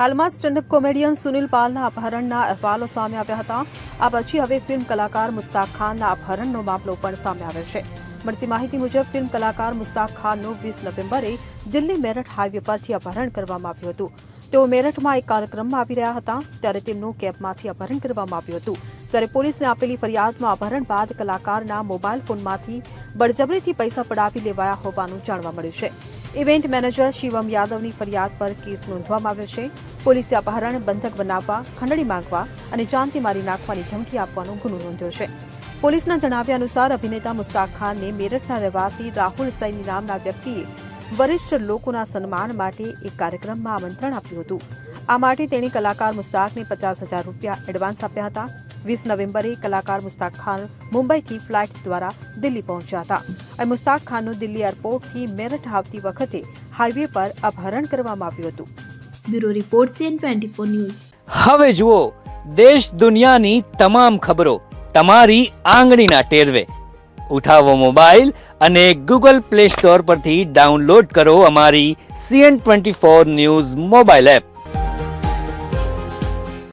હાલમાં standup comedian Sunil પાલના અપહરણના અહેવાલો સામે આવ્યા હતા. આ પછી હવે ફિલ્મ કલાકાર મુસ્તાક ખાનના અપહરણનો મામલો પણ સામે આવ્યો છે. મળતી માહિતી મુજબ ફિલ્મ કલાકાર મુસ્તાક ખાનનું 20 નવેમ્બરે દિલ્હી મેરઠ હાઈવે પરથી અપહરણ કરવામાં આવ્યું હતું. તેઓ મેરઠમાં એક કાર્યક્રમમાં આવી રહ્યા હતા ત્યારે તેમનું કેબમાંથી અપહરણ કરવામાં આવ્યું હતું. ત્યારે પોલીસને આપેલી ફરિયાદમાં અપહરણ બાદ કલાકારના મોબાઈલ ફોનમાંથી બળજબરીથી પૈસા પડાવી લેવાયા હોવાનું જાણવા મળ્યું છે. ઇવેન્ટ મેનેજર શિવમ યાદવની ફરિયાદ પર કેસ નોંધવામાં આવ્યો છે. પોલીસે અપહરણ બંધક બનાવવા, ખંડણી માંગવા અને જાનથી મારી નાખવાની ધમકી આપવાનો ગુનો નોંધ્યો છે. પોલીસના જણાવ્યા અનુસાર અભિનેતા મુસ્તાક ખાનને મેરઠના રહેવાસી રાહુલ સૈની નામના વ્યક્તિએ વરિષ્ઠ લોકોના સન્માન માટે એક કાર્યક્રમમાં આમંત્રણ આપ્યું હતું. આ માટે તેણે કલાકાર મુસ્તાકને 50,000 રૂપિયા એડવાન્સ આપ્યા હતા. 20 નવેમ્બરે કલાકાર મુસ્તાક ખાન મુંબઈથી ફ્લાઇટ દ્વારા દિલ્હી પહોંચ્યા હતા અને મુસ્તાક ખાનનું દિલ્હી એરપોર્ટથી મેરઠ આવતી વખતે હાઈવે પર અપહરણ કરવામાં આવ્યું હતું. Bureau report CN24 news. હવે જુઓ દેશ દુનિયાની તમામ ખબરો તમારી આંગળીના ટેરવે. ઉઠાવો મોબાઈલ અને Google Play Store પરથી ડાઉનલોડ કરો અમારી CN24 ન્યૂઝ મોબાઈલ એપ.